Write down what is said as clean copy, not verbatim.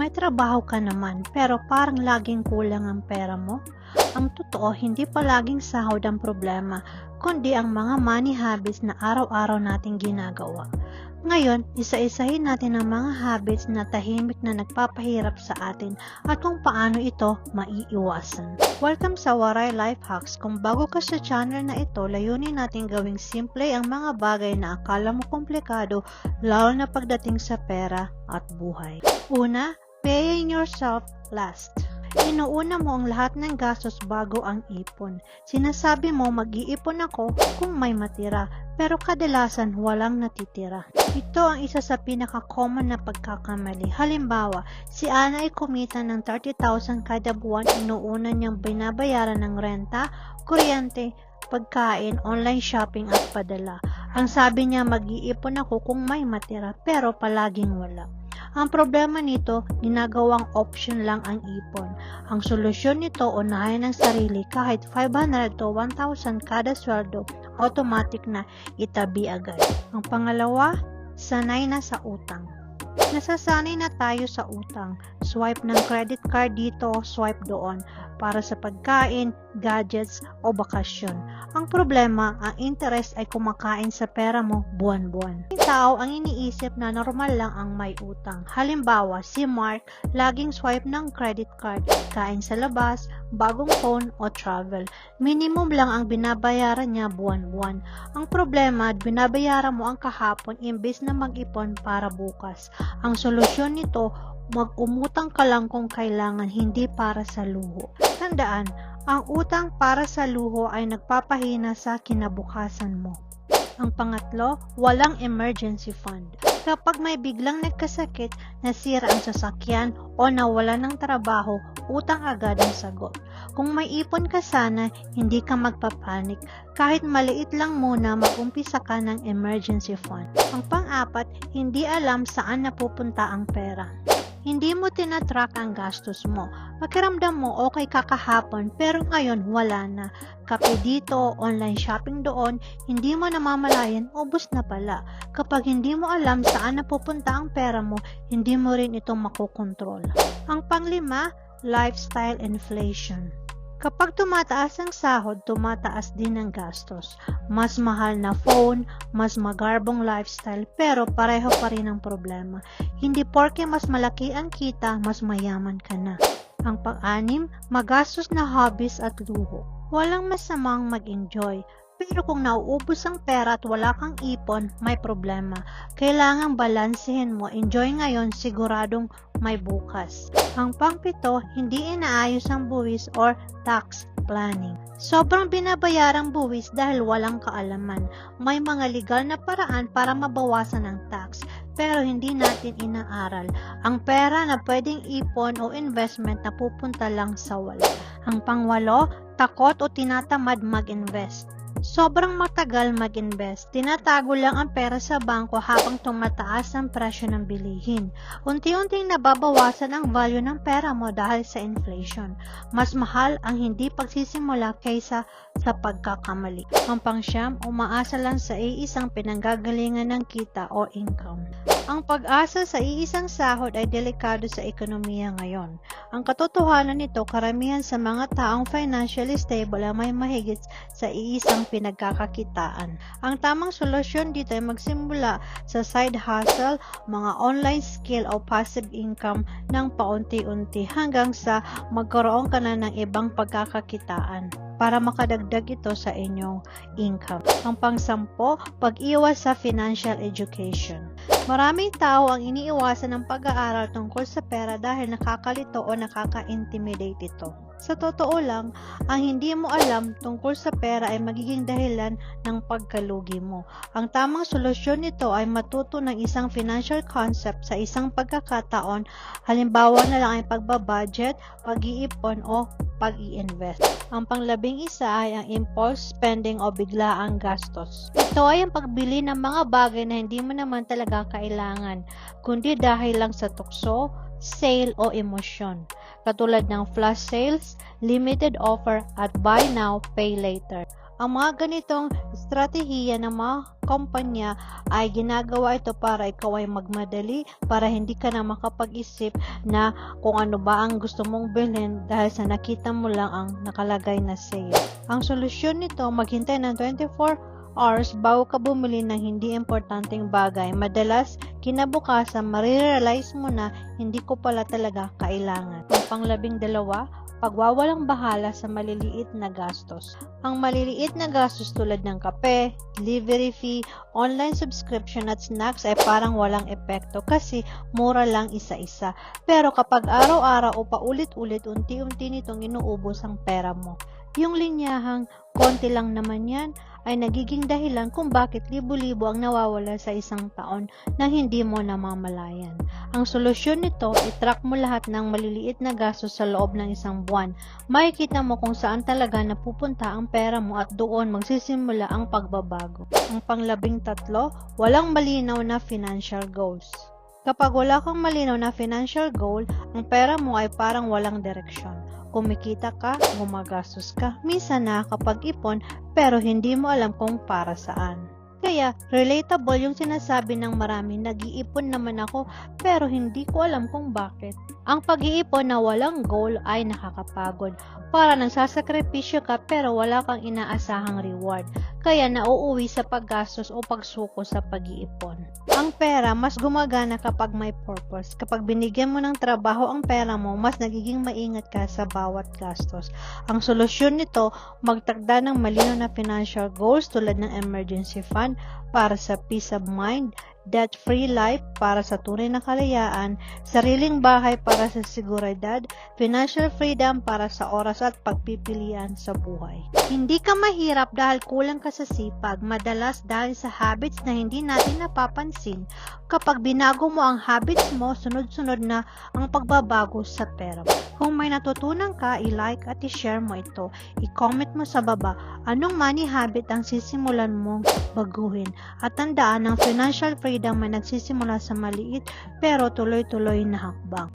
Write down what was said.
May trabaho ka naman pero parang laging kulang ang pera mo? Ang totoo, hindi pa laging sahod ang problema, kundi ang mga money habits na araw-araw nating ginagawa. Ngayon, isa-isahin natin ang mga habits na tahimik na nagpapahirap sa atin at kung paano ito maiiwasan. Welcome sa Waray Life Hacks. Kung bago ka sa channel na ito, layunin natin gawing simple ang mga bagay na akala mo komplikado, lalo na pagdating sa pera at buhay. Una, paying yourself last. Inuuna mo ang lahat ng gastos bago ang ipon. Sinasabi mo mag-iipon ako kung may matira, pero kadalasan walang natitira. Ito ang isa sa pinaka-common na pagkakamali. Halimbawa, si Ana ay kumita ng 30,000 kada buwan, inuuna niyang binabayaran ng renta, kuryente, pagkain, online shopping at padala. Ang sabi niya mag-iipon ako kung may matira, pero palaging wala. Ang problema nito, ginagawang option lang ang ipon. Ang solusyon nito, unahin ng sarili kahit 500 to 1,000 kada sweldo, automatic na itabi agad. Ang pangalawa, sanay na sa utang. Nasasanay na tayo sa utang. Swipe ng credit card dito, swipe doon para sa pagkain, gadgets o bakasyon. Ang problema, ang interest ay kumakain sa pera mo buwan-buwan. May tao ang iniisip na normal lang ang may utang. Halimbawa, si Mark laging swipe ng credit card, kain sa labas, bagong phone o travel. Minimum lang ang binabayaran niya buwan-buwan. Ang problema, binabayaran mo ang kahapon imbes na mag-ipon para bukas. Ang solusyon nito, mag-umutang ka lang kung kailangan, hindi para sa luho. Tandaan, ang utang para sa luho ay nagpapahina sa kinabukasan mo. Ang pangatlo, walang emergency fund. Kapag may biglang nagkasakit, nasira ang sasakyan o nawala ng trabaho, utang agad ang sagot. Kung may ipon ka sana, hindi ka magpapanik. Kahit maliit lang muna, mag-umpisa ka ng emergency fund. Ang pang-apat, hindi alam saan napupunta ang pera. Hindi mo tinatrack ang gastos mo. Pakiramdam mo okay kakahapon pero ngayon wala na. Kape dito, online shopping doon, hindi mo namamalayan, ubos na pala. Kapag hindi mo alam saan napupunta ang pera mo, hindi mo rin ito makokontrol. Ang panglima, lifestyle inflation. Kapag tumataas ang sahod, tumataas din ang gastos. Mas mahal na phone, mas magarbong lifestyle, pero pareho pa rin ang problema. Hindi porke mas malaki ang kita, mas mayaman ka na. Ang pang-anim, magastos na hobbies at luho. Walang masamang mag-enjoy. Pero kung nauubos ang pera at wala kang ipon, may problema. Kailangang balansehin mo. Enjoy ngayon, siguradong may bukas. Ang pangpito, hindi inaayos ang buwis or tax planning. Sobrang binabayarang buwis dahil walang kaalaman. May mga legal na paraan para mabawasan ang tax, pero hindi natin inaaral. Ang pera na pwedeng ipon o investment na pupunta lang sa wala. Ang pangwalo, takot o tinatamad mag-invest. Sobrang matagal mag-invest. Tinatago lang ang pera sa bangko habang tumataas ang presyo ng bilihin. Unti-unting nababawasan ang value ng pera mo dahil sa inflation. Mas mahal ang hindi pagsisimula kaysa sa pagkakamali. Ang pangsyam, umaasa lang sa iisang pinanggagalingan ng kita o income. Ang pag-asa sa iisang sahod ay delikado sa ekonomiya ngayon. Ang katotohanan nito, karamihan sa mga taong financially stable ay may mahigit sa iisang pinagkakakitaan. Ang tamang solusyon dito ay magsimula sa side hustle, mga online skill o passive income ng paunti-unti hanggang sa magkaroon ka na ng ibang pagkakakitaan para makadagdag ito sa inyong income. Ang pang-sampo, pag-iwas sa financial education. Maraming tao ang iniiwasan ng pag-aaral tungkol sa pera dahil nakakalito o nakaka-intimidate ito. Sa totoo lang, ang hindi mo alam tungkol sa pera ay magiging dahilan ng pagkalugi mo. Ang tamang solusyon nito ay matuto ng isang financial concept sa isang pagkakataon, halimbawa na lang ay pagbabudget, pag-iipon o pag-i-invest. Ang panglabing isa ay ang impulse spending o biglaang gastos. Ito ay ang pagbili ng mga bagay na hindi mo naman talaga kailangan, kundi dahil lang sa tukso, sale o emosyon. Katulad ng flash sales, limited offer at buy now, pay later. Ang mga ganitong estratehiya ng mga kumpanya ay ginagawa ito para ikaw ay magmadali, para hindi ka na makapag-isip na kung ano ba ang gusto mong bilhin dahil sa nakita mo lang ang nakalagay na sale. Ang solusyon nito, maghintay ng 24 hours bago ka bumili ng hindi importanteng bagay. Madalas, kinabukasan, marirealize mo na hindi ko pala talaga kailangan. Ang pang-12, pagwawalang bahala sa maliliit na gastos. Ang maliliit na gastos tulad ng kape, delivery fee, online subscription at snacks ay parang walang epekto kasi mura lang isa-isa. Pero kapag araw-araw o paulit-ulit, unti-unti nitong inuubos ang pera mo. Yung linyahang konti lang naman yan ay nagiging dahilan kung bakit libo-libo ang nawawala sa isang taon na hindi mo namamalayan. Ang solusyon nito, i-track mo lahat ng maliliit na gastos sa loob ng isang buwan. Makikita mo kung saan talaga napupunta ang pera mo at doon magsisimula ang pagbabago. Ang pang-13, walang malinaw na financial goals. Kapag wala kang malinaw na financial goal, ang pera mo ay parang walang direksyon. Kumikita ka, gumagastos ka, minsan nakakapag-ipon pero hindi mo alam kung para saan. Kaya, relatable yung sinasabi ng marami, nag-iipon naman ako pero hindi ko alam kung bakit. Ang pag-iipon na walang goal ay nakakapagod. Para nagsasakripisyo ka pero wala kang inaasahang reward. Kaya nauuwi sa paggastos o pagsuko sa pag-iipon. Ang pera mas gumagana kapag may purpose. Kapag binigyan mo ng trabaho ang pera mo, mas nagiging maingat ka sa bawat gastos. Ang solusyon nito, magtakda ng malinaw na financial goals tulad ng emergency fund para sa peace of mind, debt-free life para sa tunay na kalayaan, sariling bahay para sa seguridad, financial freedom para sa oras at pagpipilian sa buhay. Hindi ka mahirap dahil kulang ka sa sipag, madalas dahil sa habits na hindi natin napapansin. Kapag binago mo ang habits mo, sunod-sunod na ang pagbabago sa pera mo. Kung may natutunan ka, i-like at i-share mo ito. I-comment mo sa baba anong money habit ang sisimulan mong baguhin. At tandaan, ang financial freedom ay nagsisimula sa maliit pero tuloy-tuloy na hakbang.